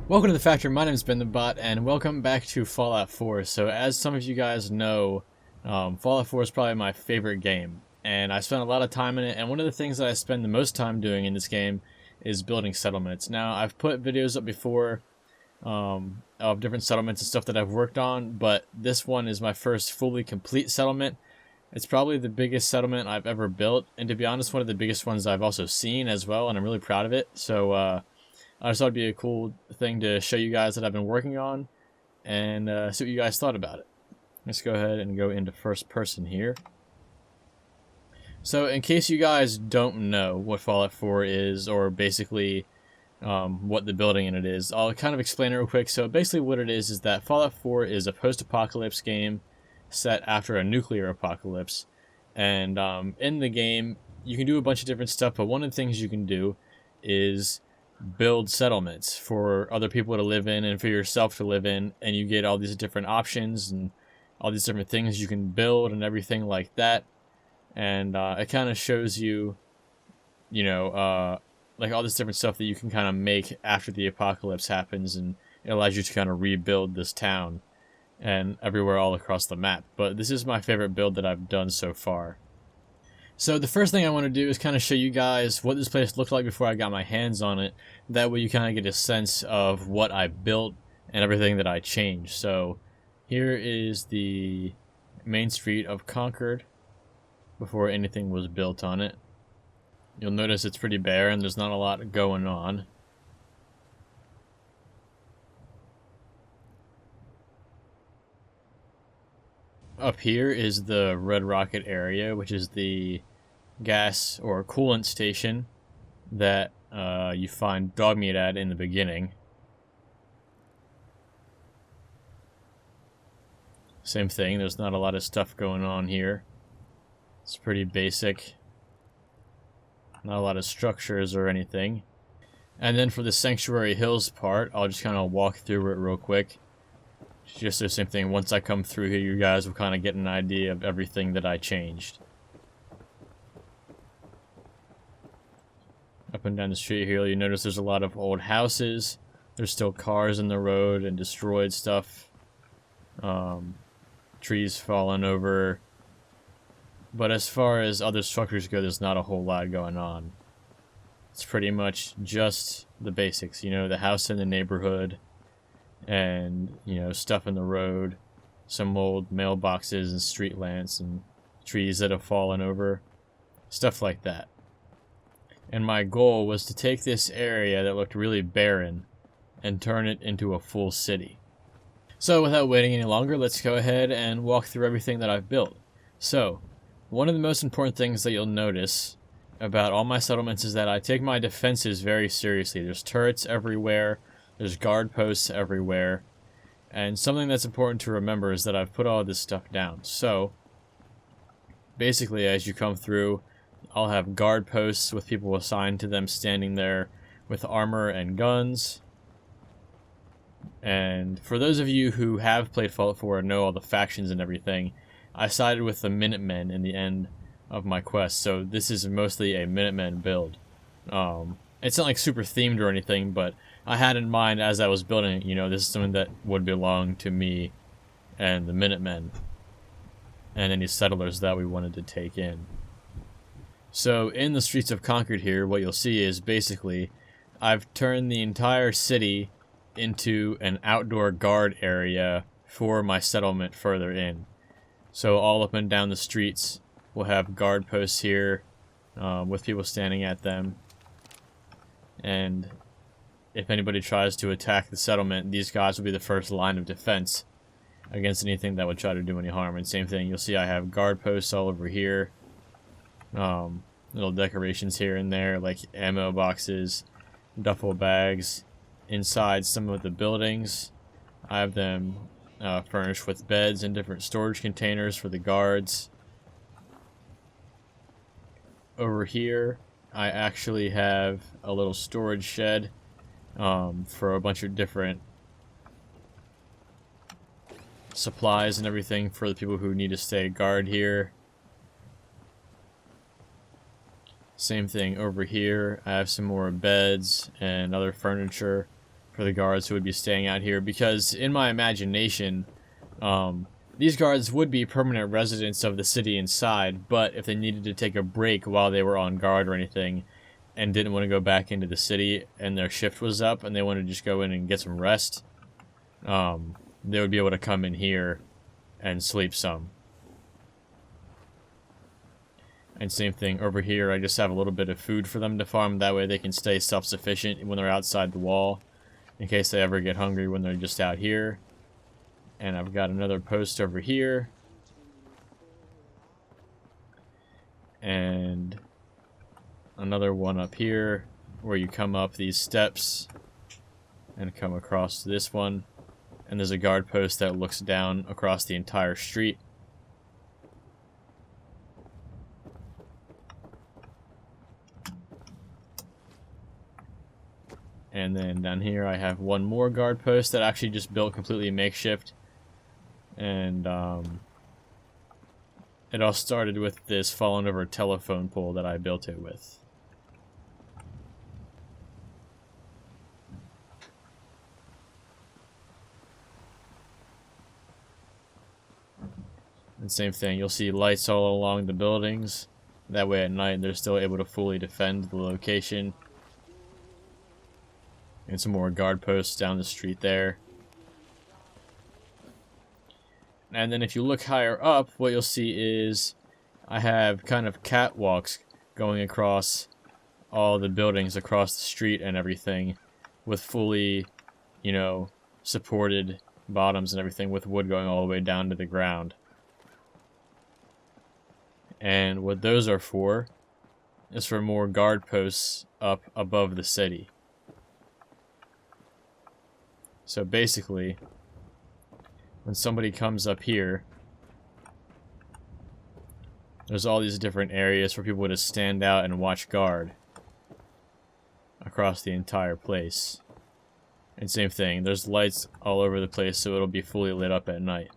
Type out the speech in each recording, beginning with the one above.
Welcome to the factory. My name is BenTheBot, and welcome back to Fallout 4. So, as some of you guys know, Fallout 4 is probably my favorite game, and I spent a lot of time in it. And one of the things that I spend the most time doing in this game is building settlements. Now, I've put videos up before of different settlements and stuff that I've worked on, but this one is my first fully complete settlement. It's probably the biggest settlement I've ever built, and to be honest, one of the biggest ones I've also seen as well, and I'm really proud of it. So, I just thought it'd be a cool thing to show you guys that I've been working on and see what you guys thought about it. Let's go ahead and go into first person here. So in case you guys don't know what Fallout 4 is, or basically what the building in it is, I'll kind of explain it real quick. So basically what it is that Fallout 4 is a post-apocalypse game set after a nuclear apocalypse. And in the game, you can do a bunch of different stuff, but one of the things you can do is build settlements for other people to live in and for yourself to live in, and you get all these different options and all these different things you can build and everything like that. And it kind of shows you, like all this different stuff that you can kind of make after the apocalypse happens, and it allows you to kind of rebuild this town and everywhere all across the map. But this is my favorite build that I've done so far. So the first thing I want to do is kind of show you guys what this place looked like before I got my hands on it. That way you kind of get a sense of what I built and everything that I changed. So here is the main street of Concord before anything was built on it. You'll notice it's pretty bare and there's not a lot going on. Up here is the Red Rocket area, which is the gas or coolant station that you find dog meat at in the beginning. Same thing, there's not a lot of stuff going on here. It's pretty basic. Not a lot of structures or anything. And then for the Sanctuary Hills part, I'll just kind of walk through it real quick. Just the same thing, once I come through here, you guys will kind of get an idea of everything that I changed. Up and down the street here, you notice there's a lot of old houses. There's still cars in the road and destroyed stuff. Trees falling over. But as far as other structures go, there's not a whole lot going on. It's pretty much just the basics, the house in the neighborhood. And, stuff in the road, some old mailboxes and street lamps and trees that have fallen over, stuff like that. And my goal was to take this area that looked really barren and turn it into a full city. So without waiting any longer, let's go ahead and walk through everything that I've built. So, one of the most important things that you'll notice about all my settlements is that I take my defenses very seriously. There's turrets everywhere. There's guard posts everywhere, and something that's important to remember is that I've put all this stuff down. So, basically, as you come through, I'll have guard posts with people assigned to them standing there with armor and guns. And for those of you who have played Fallout 4 and know all the factions and everything, I sided with the Minutemen in the end of my quest, so this is mostly a Minutemen build. It's not like super themed or anything, but I had in mind as I was building it, this is something that would belong to me and the Minutemen and any settlers that we wanted to take in. So in the streets of Concord here, what you'll see is basically I've turned the entire city into an outdoor guard area for my settlement further in. So all up and down the streets we'll have guard posts here with people standing at them. And if anybody tries to attack the settlement, these guys will be the first line of defense against anything that would try to do any harm. And same thing, you'll see I have guard posts all over here. Little decorations here and there, like ammo boxes, duffel bags. Inside some of the buildings, I have them furnished with beds and different storage containers for the guards. Over here, I actually have a little storage shed for a bunch of different supplies and everything for the people who need to stay guard here. Same thing over here. I have some more beds and other furniture for the guards who would be staying out here, because in my imagination, these guards would be permanent residents of the city inside, but if they needed to take a break while they were on guard or anything and didn't want to go back into the city and their shift was up and they wanted to just go in and get some rest, they would be able to come in here and sleep some. And same thing over here, I just have a little bit of food for them to farm, that way they can stay self-sufficient when they're outside the wall, in case they ever get hungry when they're just out here. And I've got another post over here. And another one up here, where you come up these steps and come across to this one. And there's a guard post that looks down across the entire street. And then down here I have one more guard post that I actually just built completely makeshift. And it all started with this fallen over telephone pole that I built it with. And same thing, you'll see lights all along the buildings. That way at night they're still able to fully defend the location. And some more guard posts down the street there. And then if you look higher up, what you'll see is I have kind of catwalks going across all the buildings across the street and everything, with fully, you know, supported bottoms and everything, with wood going all the way down to the ground. And what those are for is for more guard posts up above the city. So basically, when somebody comes up here, there's all these different areas for people to stand out and watch guard across the entire place. And same thing, there's lights all over the place, so it'll be fully lit up at night.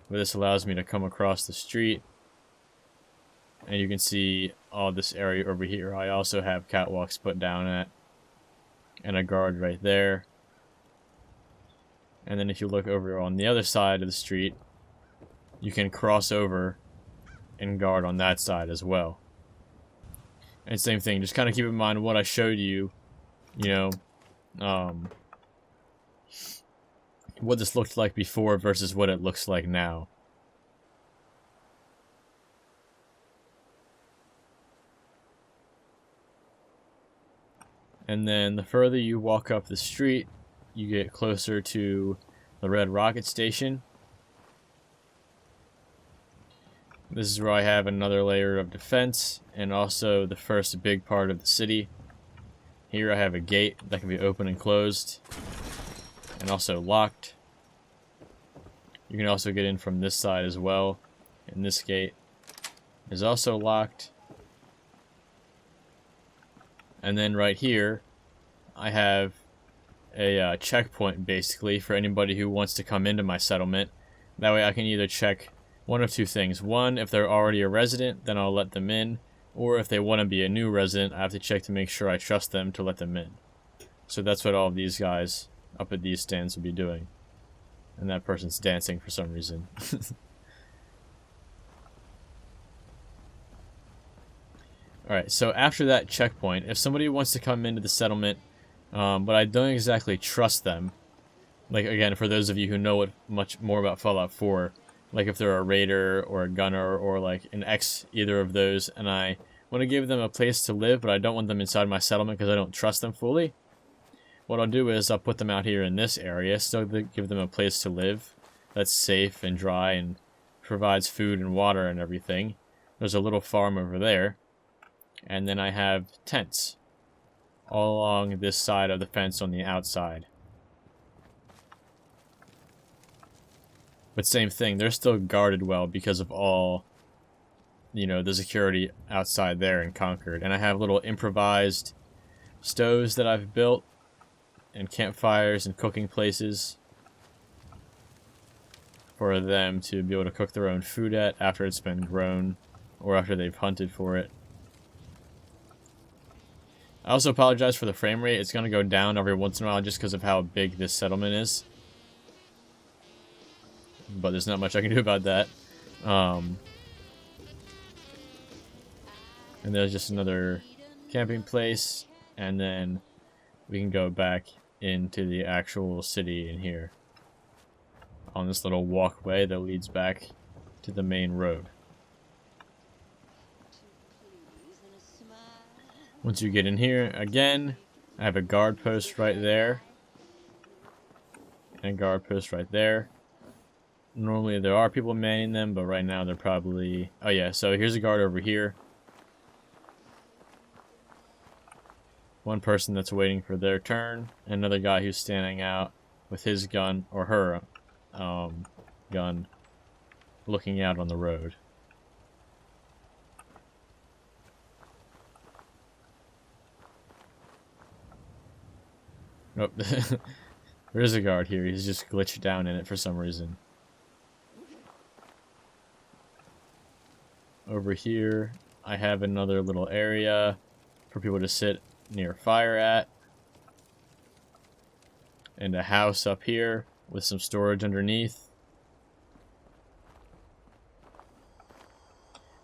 But this allows me to come across the street, and you can see all this area over here. I also have catwalks put down at, and a guard right there. And then if you look over on the other side of the street, you can cross over and guard on that side as well. And same thing, just kind of keep in mind what I showed you, you know, what this looked like before versus what it looks like now. And then the further you walk up the street, you get closer to the Red Rocket Station. This is where I have another layer of defense, and also the first big part of the city. Here I have a gate that can be open and closed, and also locked. You can also get in from this side as well, and this gate is also locked. And then right here, I have a checkpoint basically for anybody who wants to come into my settlement. That way I can either check one of two things. One, if they're already a resident, then I'll let them in. Or if they want to be a new resident, I have to check to make sure I trust them to let them in. So that's what all of these guys up at these stands will be doing. And that person's dancing for some reason. Alright, so after that checkpoint, if somebody wants to come into the settlement, but I don't exactly trust them, like again, for those of you who know much more about Fallout 4, like if they're a raider or a gunner or like an ex either of those, and I want to give them a place to live, but I don't want them inside my settlement because I don't trust them fully, what I'll do is I'll put them out here in this area, still give them a place to live that's safe and dry and provides food and water and everything. There's a little farm over there, and then I have tents all along this side of the fence on the outside. But same thing, they're still guarded well because of all, you know, the security outside there in Concord. And I have little improvised stoves that I've built, and campfires and cooking places for them to be able to cook their own food at after it's been grown or after they've hunted for it. I also apologize for the frame rate. It's going to go down every once in a while just because of how big this settlement is. But there's not much I can do about that. And there's just another camping place. And then we can go back into the actual city in here. On this little walkway that leads back to the main road. Once you get in here, again, I have a guard post right there. And a guard post right there. Normally there are people manning them, but right now they're probably... Oh yeah, so here's a guard over here. One person that's waiting for their turn. Another guy who's standing out with his gun, or her gun, looking out on the road. Nope. There is a guard here. He's just glitched down in it for some reason. Over here, I have another little area for people to sit near fire at. And a house up here with some storage underneath.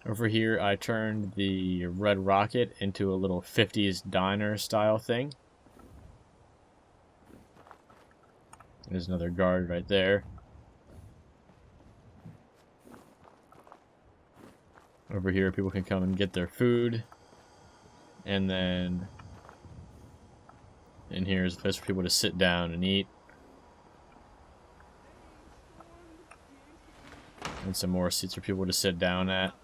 Over here, I turned the Red Rocket into a little 50s diner style thing. There's another guard right there. Over here, people can come and get their food. And then in here is a place for people to sit down and eat. And some more seats for people to sit down at.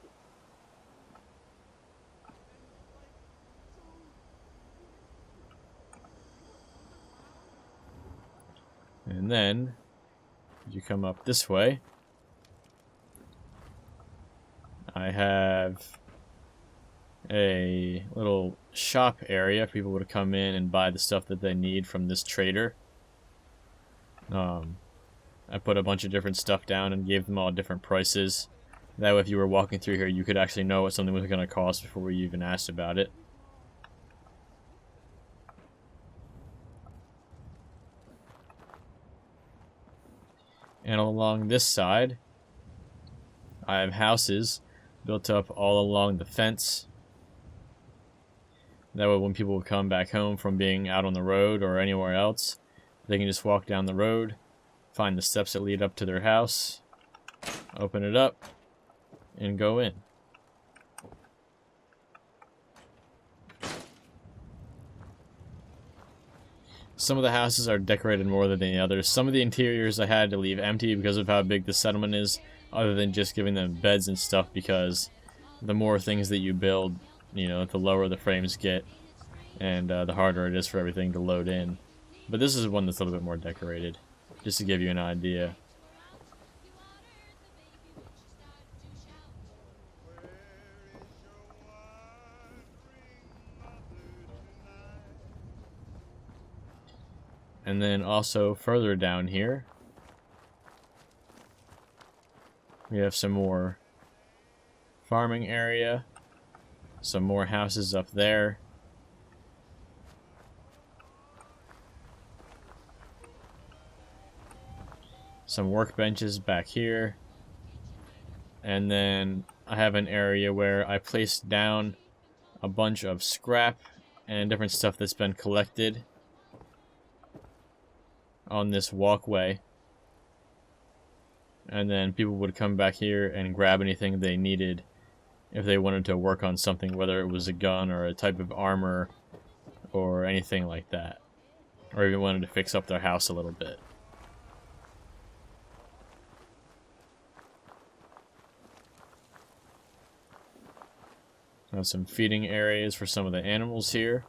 And then you come up this way. I have a little shop area for people to come in and buy the stuff that they need from this trader. I put a bunch of different stuff down and gave them all different prices. That way if you were walking through here, you could actually know what something was going to cost before you even asked about it. And along this side, I have houses built up all along the fence. That way when people come back home from being out on the road or anywhere else, they can just walk down the road, find the steps that lead up to their house, open it up, and go in. Some of the houses are decorated more than the others. Some of the interiors I had to leave empty because of how big the settlement is, other than just giving them beds and stuff, because the more things that you build, you know, the lower the frames get, and the harder it is for everything to load in. But this is one that's a little bit more decorated, just to give you an idea. And then also further down here, we have some more farming area, some more houses up there. Some workbenches back here. And then I have an area where I placed down a bunch of scrap and different stuff that's been collected on this walkway. And then people would come back here and grab anything they needed if they wanted to work on something, whether it was a gun or a type of armor or anything like that, or even wanted to fix up their house a little bit. Now some feeding areas for some of the animals here.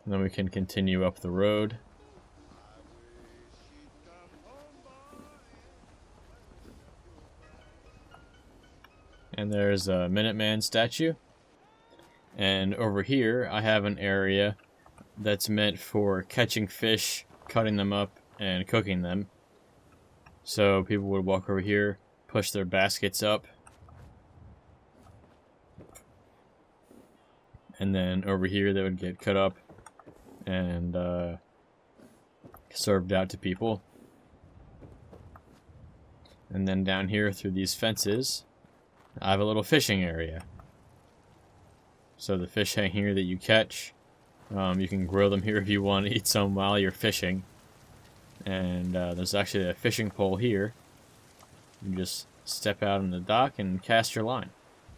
And then we can continue up the road. And there's a Minuteman statue. And over here, I have an area that's meant for catching fish, cutting them up, and cooking them. So people would walk over here, push their baskets up, And then over here, they would get cut up and served out to people. And then down here through these fences, I have a little fishing area. So the fish hang here that you catch, you can grill them here if you want to eat some while you're fishing. And there's actually a fishing pole here. You just step out on the dock and cast your line.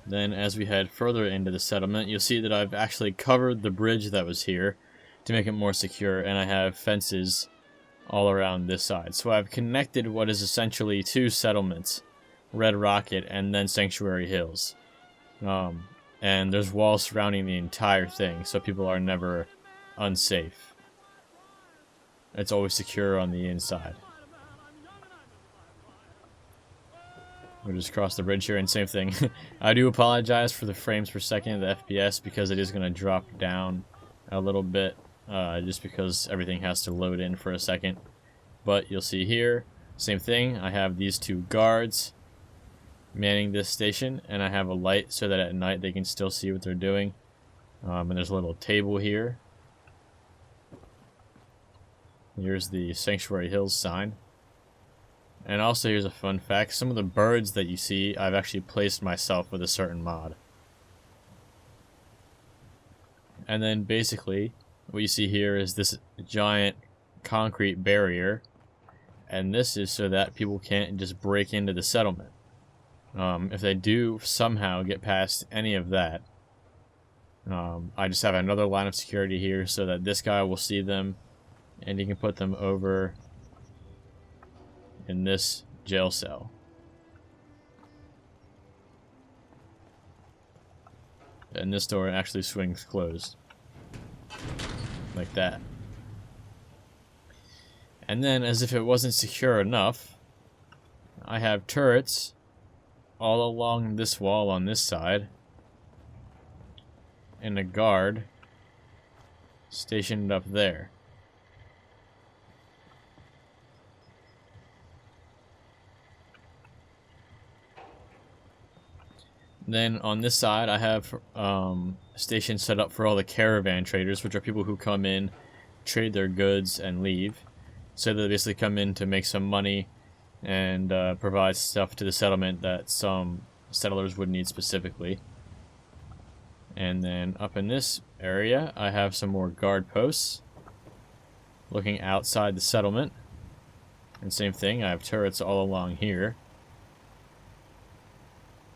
Then as we head further into the settlement, you'll see that I've actually covered the bridge that was here to make it more secure, and I have fences all around this side. So I've connected what is essentially two settlements, Red Rocket and then Sanctuary Hills. And there's walls surrounding the entire thing, so people are never unsafe. It's always secure on the inside. We'll just cross the bridge here, and same thing. I do apologize for the frames per second, the FPS, because it is going to drop down a little bit, just because everything has to load in for a second. But you'll see here, same thing. I have these two guards manning this station, and I have a light so that at night they can still see what they're doing. And there's a little table here. Here's the Sanctuary Hills sign. And also, here's a fun fact. Some of the birds that you see, I've actually placed myself with a certain mod. And then basically, what you see here is this giant concrete barrier. And this is so that people can't just break into the settlement. If they do somehow get past any of that, I just have another line of security here so that this guy will see them, and he can put them over in this jail cell. And this door actually swings closed. Like that. And then, as if it wasn't secure enough, I have turrets all along this wall on this side, and a guard stationed up there. Then on this side, I have stations set up for all the caravan traders, which are people who come in, trade their goods, and leave. So they basically come in to make some money and provide stuff to the settlement that some settlers would need specifically. And then up in this area, I have some more guard posts looking outside the settlement. And same thing, I have turrets all along here.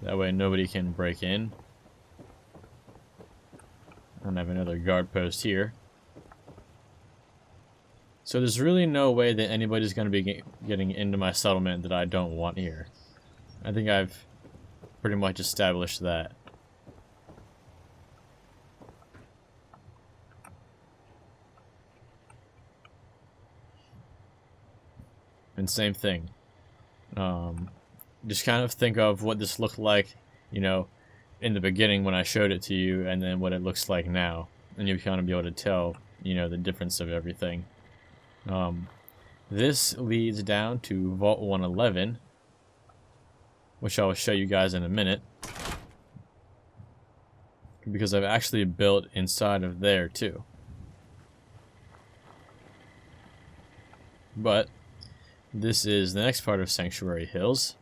That way nobody can break in. And I have another guard post here. So there's really no way that anybody's going to be getting into my settlement that I don't want here. I think I've pretty much established that. And same thing. Just kind of think of what this looked like, you know, in the beginning when I showed it to you, and then what it looks like now. And you'll kind of be able to tell, you know, the difference of everything. This leads down to Vault 111, which I will show you guys in a minute. Because I've actually built inside of there too. But this is the next part of Sanctuary Hills.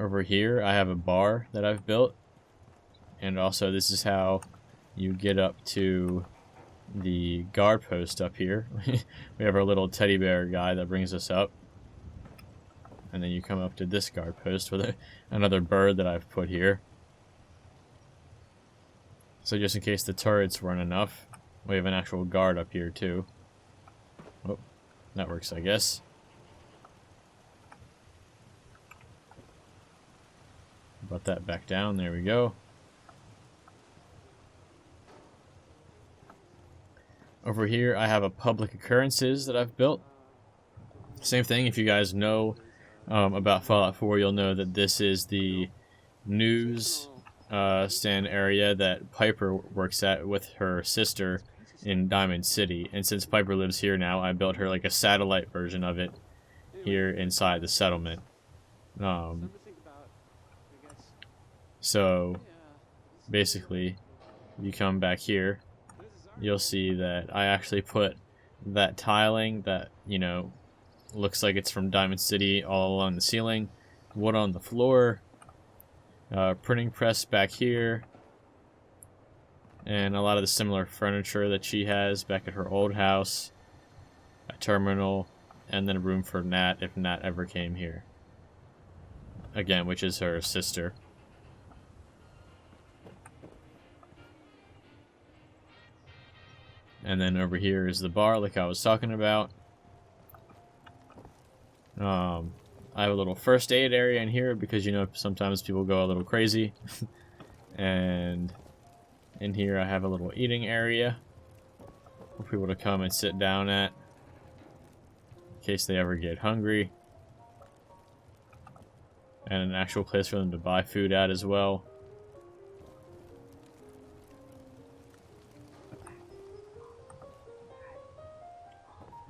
Over here I have a bar that I've built, and also this is how you get up to the guard post up here. We have our little teddy bear guy that brings us up, and then you come up to this guard post with another bird that I've put here. So just in case the turrets weren't enough, we have an actual guard up here too. Oh, that works, I guess. Brought that back down, there we go. Over here I have a public occurrences that I've built. Same thing, if you guys know about Fallout 4, you'll know that this is the news stand area that Piper works at with her sister in Diamond City. And since Piper lives here now, I built her like a satellite version of it here inside the settlement. So basically, if you come back here, you'll see that I actually put that tiling that, you know, looks like it's from Diamond City all along the ceiling, wood on the floor, printing press back here, and a lot of the similar furniture that she has back at her old house, a terminal, and then a room for Nat if Nat ever came here. Again, which is her sister. And then over here is the bar like I was talking about. I have a little first aid area in here because, you know, sometimes people go a little crazy. And in here I have a little eating area for people to come and sit down at in case they ever get hungry. And an actual place for them to buy food at as well.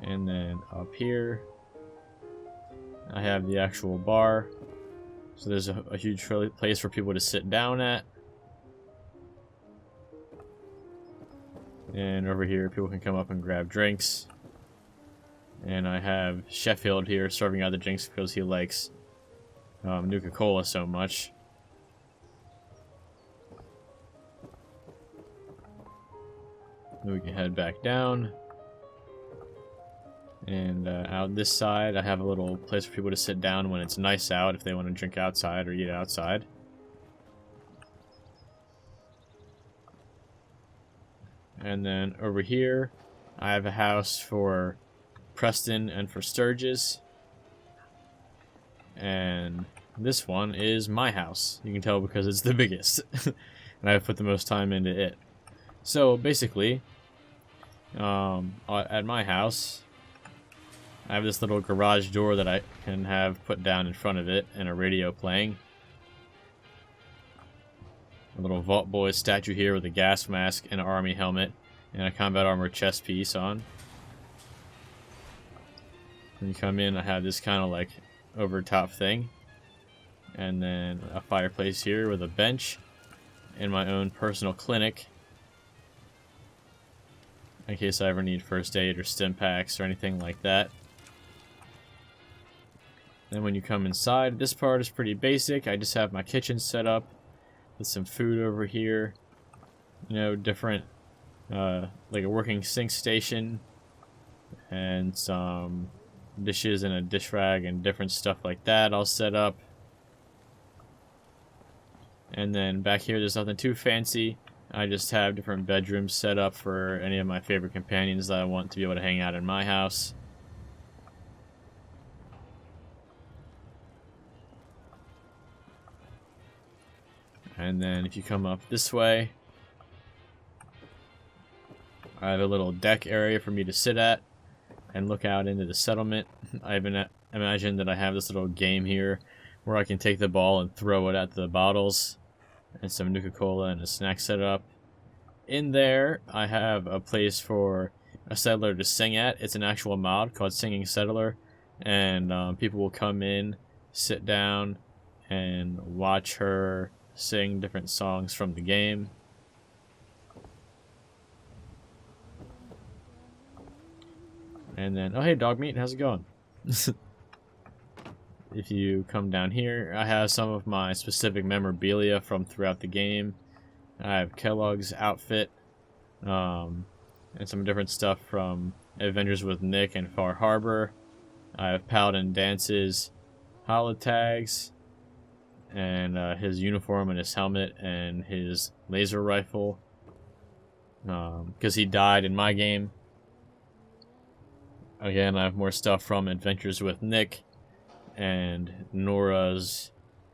And then up here I have the actual bar. So there's a huge place for people to sit down at. And over here people can come up and grab drinks. And I have Sheffield here serving out the drinks because he likes Nuka-Cola so much. Then we can head back down. And out this side, I have a little place for people to sit down when it's nice out, if they want to drink outside or eat outside. And then over here, I have a house for Preston and for Sturgis. And this one is my house. You can tell because it's the biggest. And I've put the most time into it. So basically, at my house, I have this little garage door that I can have put down in front of it and a radio playing. A little Vault Boy statue here with a gas mask and an army helmet and a combat armor chest piece on. When you come in, I have this kind of like over top thing. And then a fireplace here with a bench and my own personal clinic in case I ever need first aid or stim packs or anything like that. Then when you come inside, this part is pretty basic. I just have my kitchen set up with some food over here. You know, different, like a working sink station and some dishes and a dish rag and different stuff like that all set up. And then back here, there's nothing too fancy. I just have different bedrooms set up for any of my favorite companions that I want to be able to hang out in my house. And then if you come up this way, I have a little deck area for me to sit at and look out into the settlement. I imagine that I have this little game here where I can take the ball and throw it at the bottles and some Nuka-Cola and a snack set up. In there, I have a place for a settler to sing at. It's an actual mod called Singing Settler, and people will come in, sit down, and watch her sing different songs from the game. And then, oh hey Dog Meat, how's it going? If you come down here, I have some of my specific memorabilia from throughout the game. I have Kellogg's outfit, and some different stuff from Adventures with Nick and Far Harbor. I have Paladin Dance's holotags, and his uniform and his helmet and his laser rifle, because he died in my game. Again, I have more stuff from Adventures with Nick and Nora's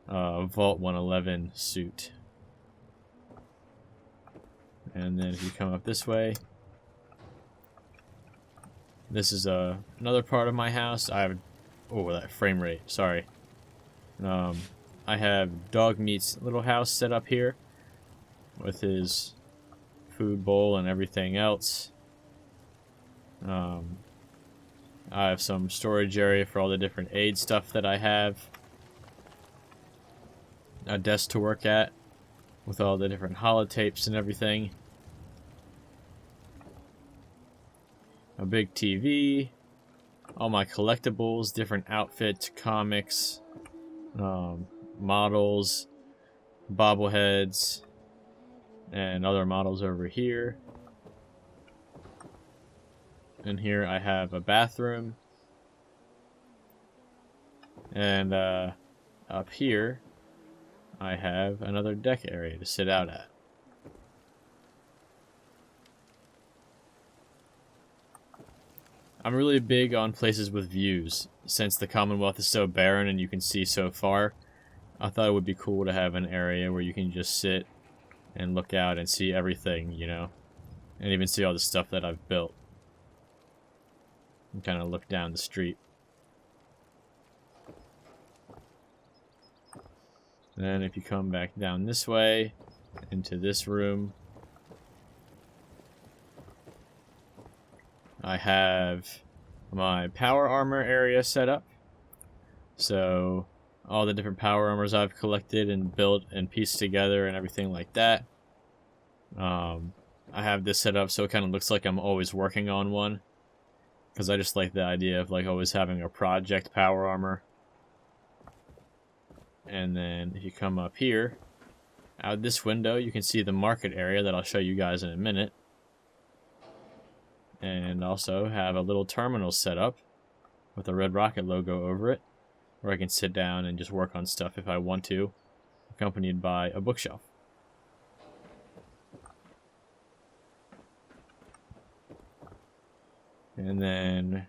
Vault 111 suit. And then if you come up this way, this is another part of my house. I have, oh, that frame rate, sorry. I have Dog Meat's little house set up here with his food bowl and everything else. I have some storage area for all the different aid stuff that I have. A desk to work at. with all the different holotapes and everything. A big TV, all my collectibles, different outfits, comics, models, bobbleheads, and other models over here. And here I have a bathroom. And up here I have another deck area to sit out at. I'm really big on places with views. Since the Commonwealth is so barren and you can see so far, I thought it would be cool to have an area where you can just sit and look out and see everything, you know, and even see all the stuff that I've built. And kind of look down the street. Then if you come back down this way, into this room, I have my power armor area set up. So all the different power armors I've collected and built and pieced together and everything like that. I have this set up so it kind of looks like I'm always working on one, because I just like the idea of like always having a project power armor. And then if you come up here, out this window, you can see the market area that I'll show you guys in a minute. And also have a little terminal set up with a Red Rocket logo over it, where I can sit down and just work on stuff if I want to, accompanied by a bookshelf. And then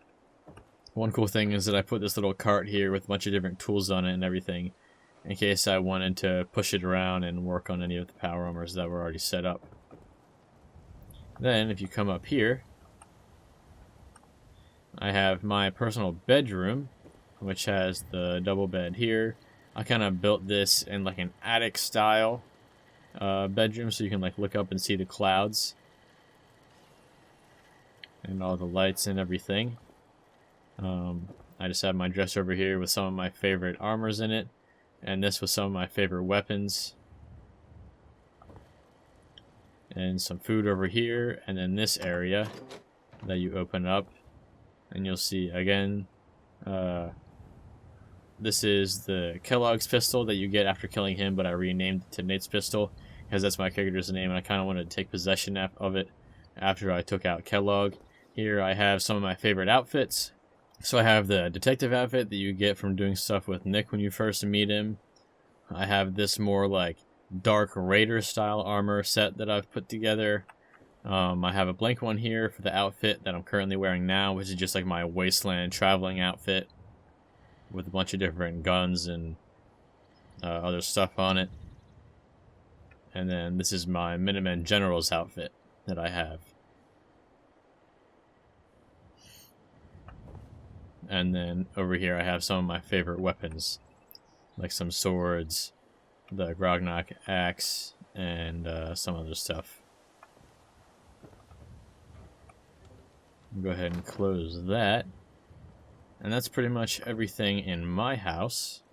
one cool thing is that I put this little cart here with a bunch of different tools on it and everything, in case I wanted to push it around and work on any of the power armors that were already set up. Then if you come up here, I have my personal bedroom, which has the double bed here. I kind of built this in like an attic style bedroom, so you can like look up and see the clouds and all the lights and everything. I just have my dresser over here with some of my favorite armors in it, and this with some of my favorite weapons, and some food over here, and then this area that you open up and you'll see again, this is the Kellogg's pistol that you get after killing him, but I renamed it to Nate's pistol because that's my character's name, and I kind of wanted to take possession of it after I took out Kellogg. Here I have some of my favorite outfits. So I have the detective outfit that you get from doing stuff with Nick when you first meet him. I have this more like dark raider style armor set that I've put together. I have a blank one here for the outfit that I'm currently wearing now, which is just like my wasteland traveling outfit with a bunch of different guns and other stuff on it. And then this is my Minutemen General's outfit that I have. And then over here I have some of my favorite weapons, like some swords, the Grognak axe, and some other stuff. Go ahead and close that. And that's pretty much everything in my house.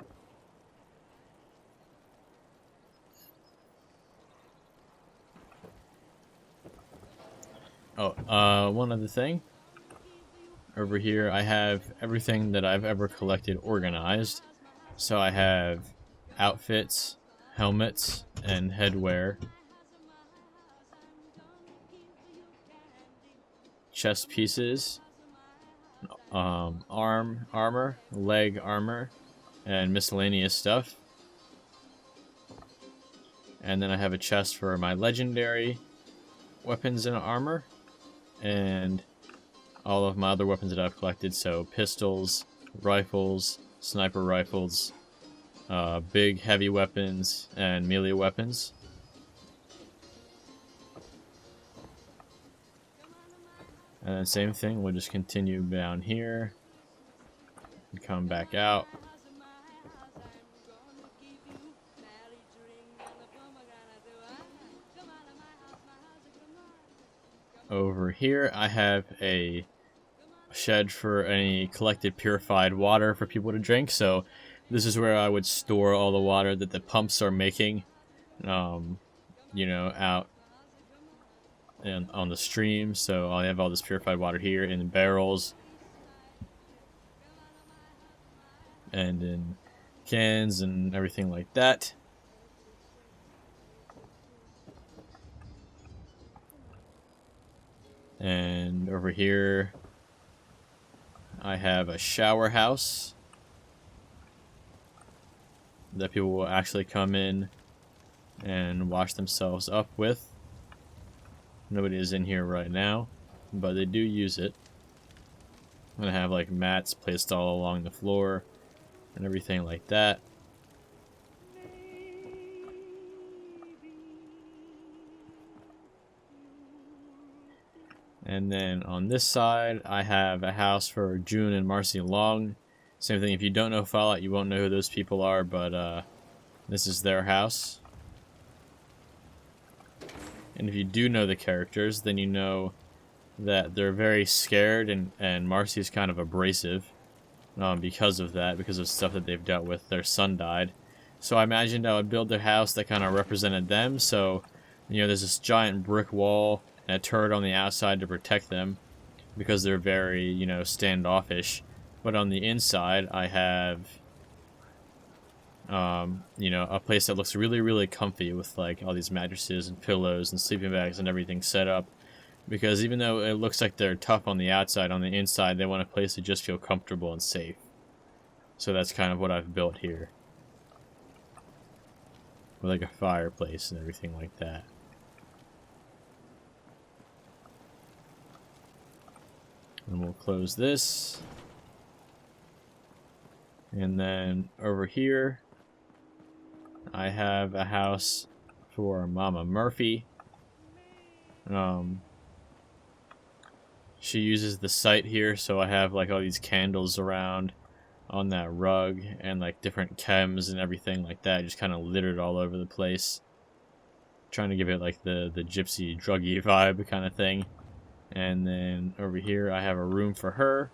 Oh, one other thing. Over here I have everything that I've ever collected organized. So I have outfits, helmets, and headwear, chest pieces, armor, leg armor, and miscellaneous stuff. And then I have a chest for my legendary weapons and armor, and all of my other weapons that I've collected, so pistols, rifles, sniper rifles, big heavy weapons, and melee weapons. And then same thing, we'll just continue down here and come back out. Over here I have a shed for any collected purified water for people to drink, so this is where I would store all the water that the pumps are making. you know, out and on the stream. So I have all this purified water here in barrels and in cans and everything like that. And over here I have a shower house that people will actually come in and wash themselves up with. Nobody is in here right now, but they do use it. I'm gonna have like mats placed all along the floor and everything like that. And then on this side, I have a house for June and Marcy Long. Same thing, if you don't know Fallout, you won't know who those people are, but this is their house. And if you do know the characters, then you know that they're very scared, and Marcy's kind of abrasive because of that, because of stuff that they've dealt with. Their son died. So I imagined I would build a house that kind of represented them. So, you know, there's this giant brick wall and a turret on the outside to protect them because they're very, you know, standoffish. But on the inside, I have, you know, a place that looks really, really comfy with like all these mattresses and pillows and sleeping bags and everything set up. Because even though it looks like they're tough on the outside, on the inside, they want a place to just feel comfortable and safe. So that's kind of what I've built here. With like a fireplace and everything like that. And we'll close this. And then over here, I have a house for Mama Murphy. She uses the site here, so I have like all these candles around on that rug and like different chems and everything like that, just kind of littered all over the place. Trying to give it like the gypsy druggy vibe kind of thing. And then over here I have a room for her,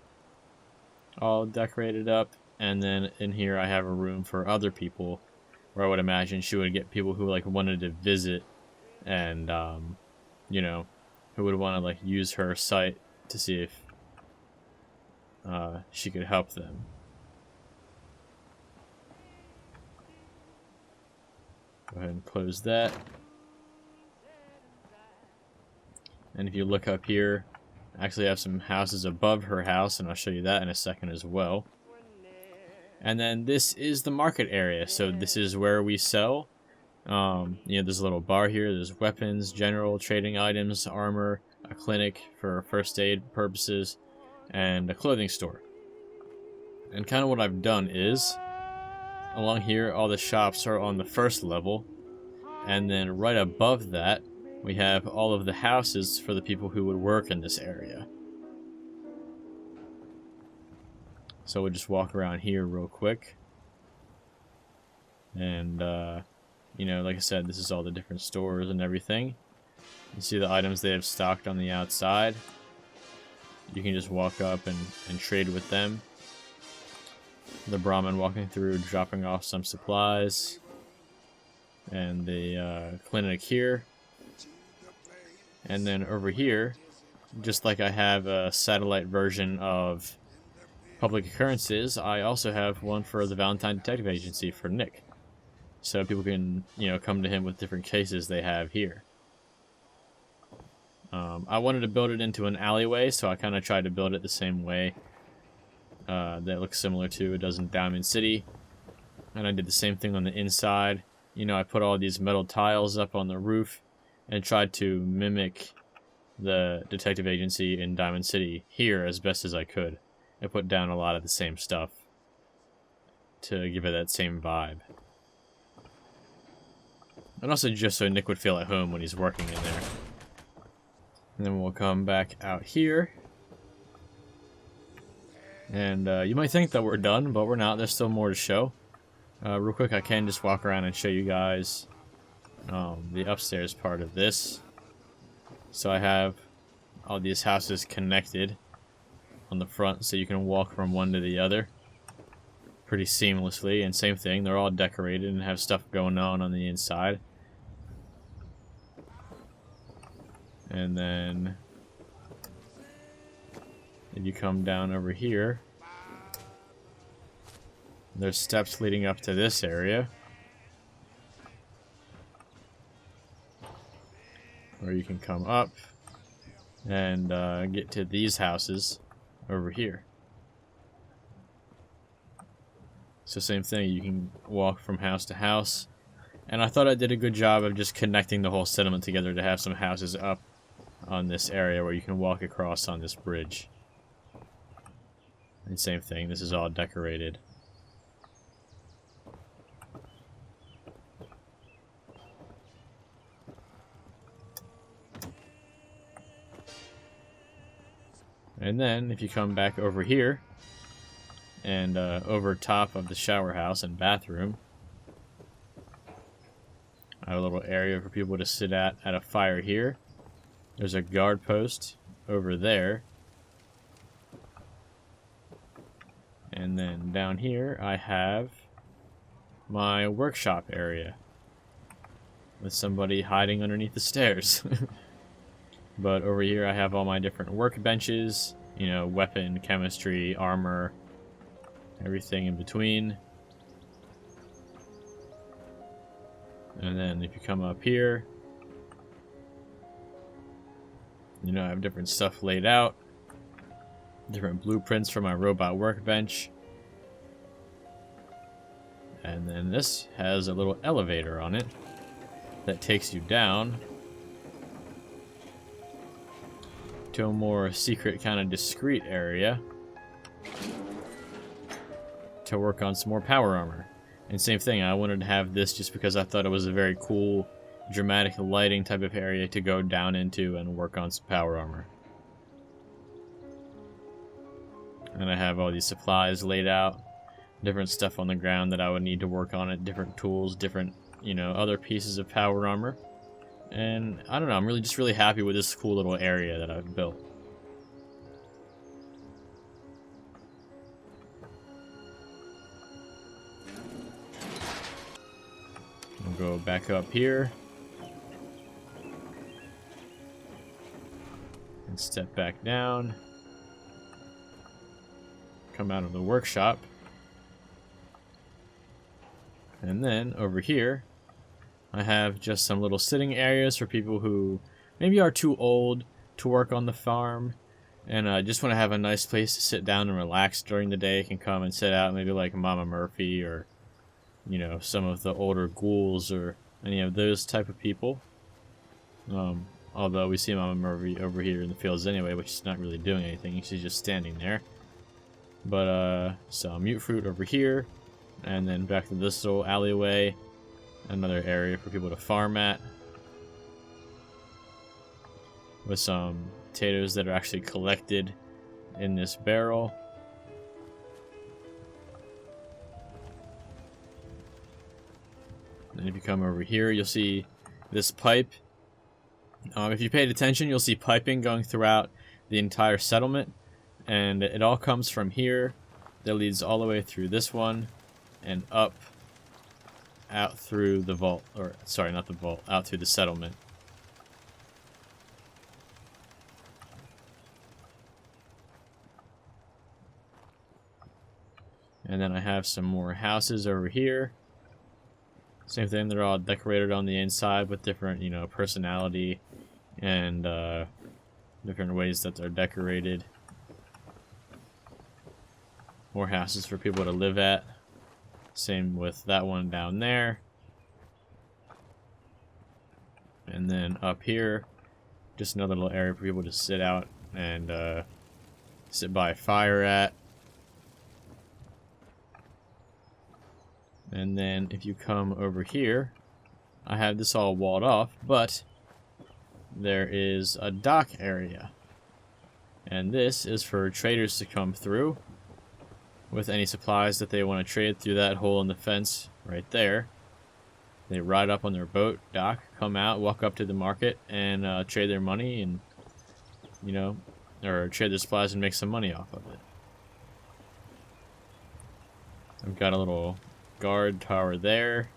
all decorated up. And then in here I have a room for other people, where I would imagine she would get people who like wanted to visit and you know, who would want to like use her site to see if she could help them. Go ahead and close that. And if you look up here, I actually have some houses above her house, and I'll show you that in a second as well. And then this is the market area, so this is where we sell. You know, there's a little bar here, there's weapons, general trading items, armor, a clinic for first aid purposes, and a clothing store. And kind of what I've done is, along here, all the shops are on the first level, and then right above that, we have all of the houses for the people who would work in this area. So we'll just walk around here real quick. And, you know, like I said, this is all the different stores and everything. You see the items they have stocked on the outside. You can just walk up and trade with them. The Brahmin walking through, dropping off some supplies. And the clinic here. And then over here, just like I have a satellite version of public occurrences, I also have one for the Valentine Detective Agency for Nick. So people can, you know, come to him with different cases they have here. I wanted to build it into an alleyway, so I kind of tried to build it the same way that looks similar to it does in Diamond City. And I did the same thing on the inside. You know, I put all these metal tiles up on the roof and tried to mimic the detective agency in Diamond City here as best as I could. I put down a lot of the same stuff to give it that same vibe. And also just so Nick would feel at home when he's working in there. And then we'll come back out here. And you might think that we're done, but we're not. There's still more to show. Real quick, I can just walk around and show you guys the upstairs part of this. So I have all these houses connected on the front, so you can walk from one to the other pretty seamlessly. And same thing, they're all decorated and have stuff going on the inside. And then if you come down over here, there's steps leading up to this area, where you can come up and get to these houses over here. So same thing, you can walk from house to house. And I thought I did a good job of just connecting the whole settlement together to have some houses up on this area where you can walk across on this bridge. And same thing, this is all decorated. And then if you come back over here and over top of the shower house and bathroom, I have a little area for people to sit at a fire here. There's a guard post over there. And then down here I have my workshop area with somebody hiding underneath the stairs. But over here I have all my different workbenches, you know, weapon, chemistry, armor, everything in between. And then if you come up here, you know, I have different stuff laid out. Different blueprints for my robot workbench. And then this has a little elevator on it that takes you down to a more secret, kind of discreet area to work on some more power armor. And same thing, I wanted to have this just because I thought it was a very cool, dramatic lighting type of area to go down into and work on some power armor. And I have all these supplies laid out, different stuff on the ground that I would need to work on it, different tools, different, you know, other pieces of power armor. And I don't know, I'm really happy with this cool little area that I've built. I'll go back up here and step back down. Come out of the workshop. And then over here I have just some little sitting areas for people who maybe are too old to work on the farm and just want to have a nice place to sit down and relax during the day. Can come and sit out, maybe like Mama Murphy or, you know, some of the older ghouls or any of those type of people. Although we see Mama Murphy over here in the fields anyway, which is not really doing anything. She's just standing there. But some mute fruit over here, and then back to this little alleyway. Another area for people to farm at, with some potatoes that are actually collected in this barrel. And if you come over here, you'll see this pipe. If you paid attention, you'll see piping going throughout the entire settlement, and it all comes from here that leads all the way through this one and up out through the vault, or sorry, not the vault, out through the settlement. And then I have some more houses over here. Same thing, they're all decorated on the inside with different, you know, personality and different ways that they're decorated. More houses for people to live at. Same with that one down there. And then up here, just another little area for people to sit out and sit by a fire at. And then if you come over here, I have this all walled off, but there is a dock area. And this is for traders to come through with any supplies that they want to trade through that hole in the fence right there. They ride up on their boat, dock, come out, walk up to the market, and trade their money and, you know, or trade their supplies and make some money off of it. I've got a little guard tower there,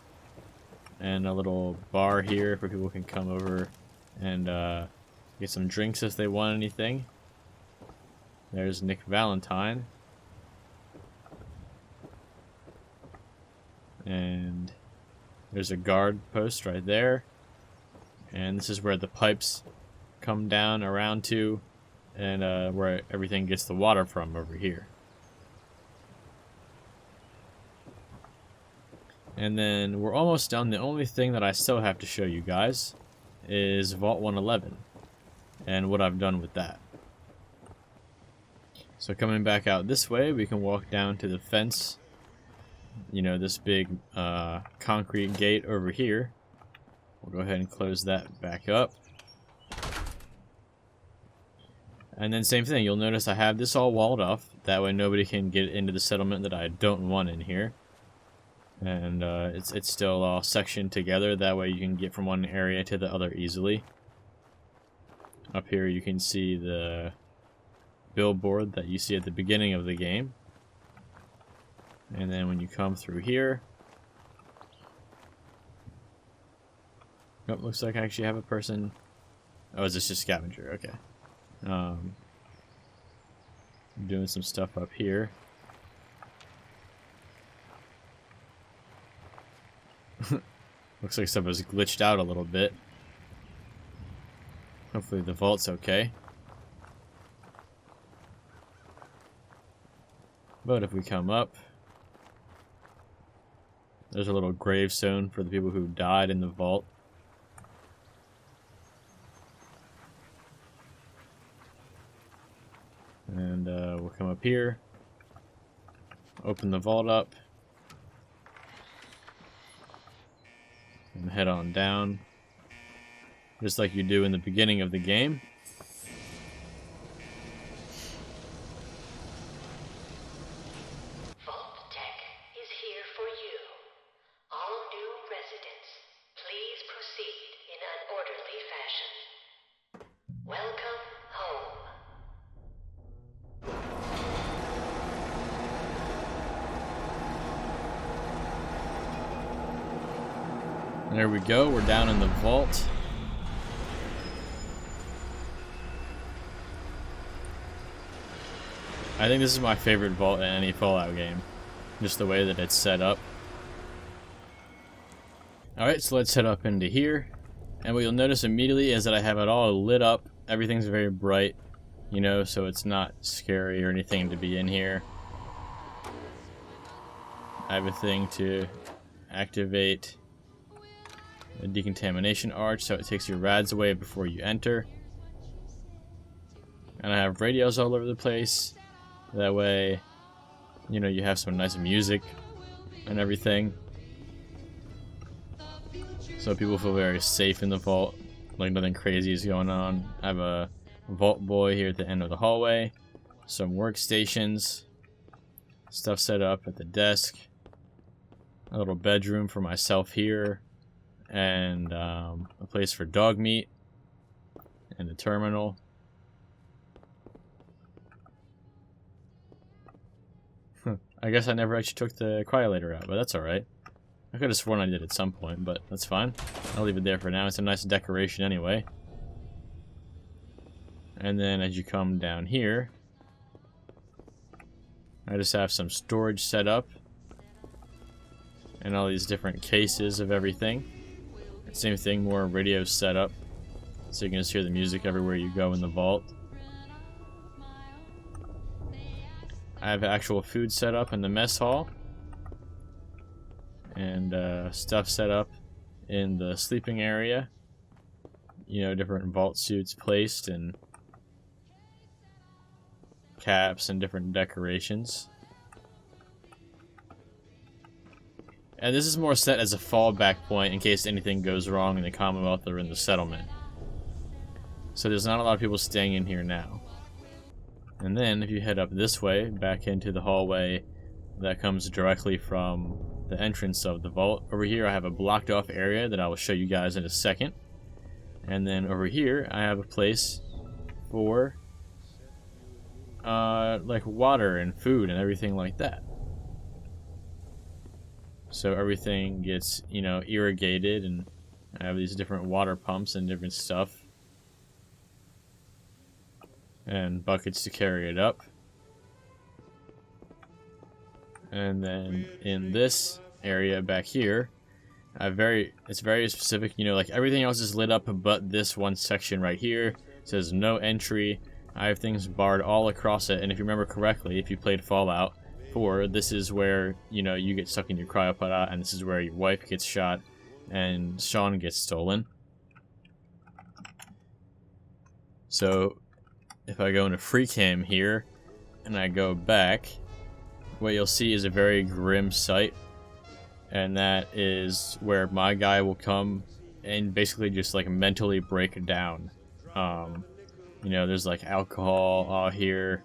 and a little bar here for people who can come over and Get some drinks if they want anything. There's Nick Valentine. And there's a guard post right there. And this is where the pipes come down around to, and where everything gets the water from over here. And then we're almost done. The only thing that I still have to show you guys is Vault 111 and what I've done with that. So coming back out this way, we can walk down to the fence. You know, this big concrete gate over here. We'll go ahead and close that back up. And then same thing, you'll notice I have this all walled off. That way nobody can get into the settlement that I don't want in here. And it's still all sectioned together. That way you can get from one area to the other easily. Up here you can see the billboard that you see at the beginning of the game. And then when you come through here... Oh, looks like I actually have a person... Oh, is this just scavenger? Okay. Doing some stuff up here. Looks like stuff was glitched out a little bit. Hopefully the vault's okay. But if we come up, there's a little gravestone for the people who died in the vault. And we'll come up here, open the vault up, and head on down, just like you do in the beginning of the game. Vault Tech is here for you. All new residents, please proceed in an orderly fashion. Welcome home. There we go, we're down in the vault. I think this is my favorite vault in any Fallout game. Just the way that it's set up. Alright, so let's head up into here. And what you'll notice immediately is that I have it all lit up. Everything's very bright, you know, so it's not scary or anything to be in here. I have a thing to activate a decontamination arch, so it takes your rads away before you enter. And I have radios all over the place. That way, you know, you have some nice music and everything. So people feel very safe in the vault, like nothing crazy is going on. I have a vault boy here at the end of the hallway. Some workstations. Stuff set up at the desk. A little bedroom for myself here. And a place for dog meat. And a terminal. I guess I never actually took the cryolator out, but that's alright. I could have sworn I did at some point, but that's fine. I'll leave it there for now. It's a nice decoration anyway. And then as you come down here, I just have some storage set up. And all these different cases of everything. Same thing, more radios set up. So you can just hear the music everywhere you go in the vault. I have actual food set up in the mess hall. And stuff set up in the sleeping area. You know, different vault suits placed and caps and different decorations. And this is more set as a fallback point in case anything goes wrong in the Commonwealth or in the settlement. So there's not a lot of people staying in here now. And then if you head up this way, back into the hallway that comes directly from the entrance of the vault. Over here I have a blocked off area that I will show you guys in a second. And then over here I have a place for like water and food and everything like that. So everything gets, you know, irrigated, and I have these different water pumps and different stuff. and buckets to carry it up. And then in this area back here, it's very specific, you know, like everything else is lit up but this one section right here. It says no entry. I have things barred all across it, and if you remember correctly, if you played Fallout 4, this is where, you know, you get stuck in your cryopod, and this is where your wife gets shot and Sean gets stolen. So if I go into free cam here and I go back, what you'll see is a very grim sight, and that is where my guy will come and basically just like mentally break down. You know, there's like alcohol here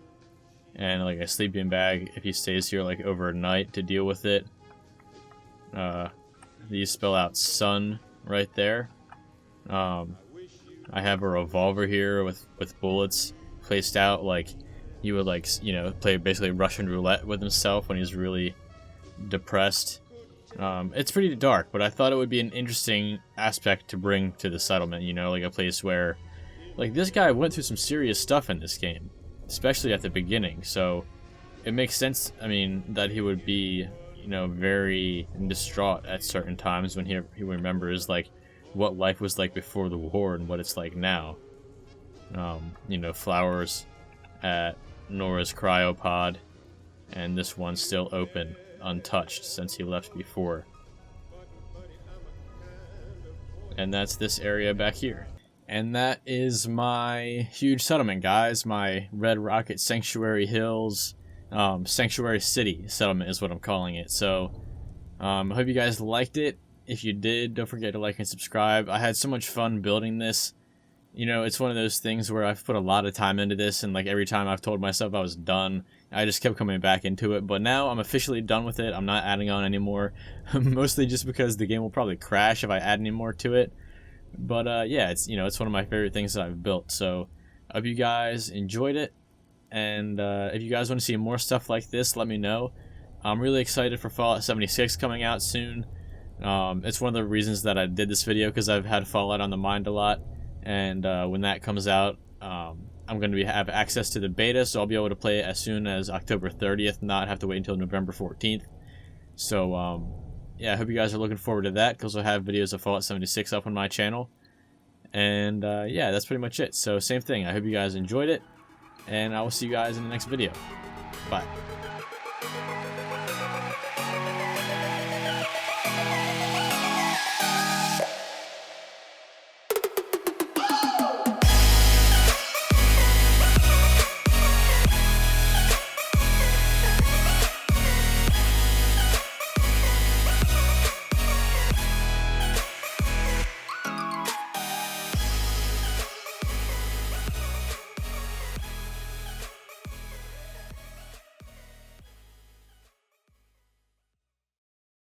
and like a sleeping bag if he stays here like overnight to deal with it. These spell out sun right there. I have a revolver here with bullets placed out like he would, like, you know, play basically Russian roulette with himself when he's really depressed. It's pretty dark, but I thought it would be an interesting aspect to bring to the settlement, you know, like a place where, like, this guy went through some serious stuff in this game, especially at the beginning, so it makes sense, I mean, that he would be, you know, very distraught at certain times when he remembers, like, what life was like before the war and what it's like now. You know, flowers at Nora's cryopod, and this one's still open, untouched since he left before. And that's this area back here. And that is my huge settlement, guys. My Red Rocket Sanctuary Hills, Sanctuary City settlement is what I'm calling it. So, I hope you guys liked it. If you did, don't forget to like and subscribe. I had so much fun building this. You know, it's one of those things where I've put a lot of time into this, and like every time I've told myself I was done, I just kept coming back into it. But now I'm officially done with it. I'm not adding on anymore, mostly just because the game will probably crash if I add any more to it. But yeah, it's, you know, it's one of my favorite things that I've built. So I hope you guys enjoyed it, and if you guys want to see more stuff like this, let me know. I'm really excited for Fallout 76 coming out soon. It's one of the reasons that I did this video, because I've had Fallout on the mind a lot, and when that comes out, I'm going to have access to the beta, so I'll be able to play it as soon as October 30th, not have to wait until November 14th. So yeah, I hope you guys are looking forward to that, because I'll have videos of Fallout 76 up on my channel. And yeah, that's pretty much it. So same thing, I hope you guys enjoyed it, and I will see you guys in the next video. Bye.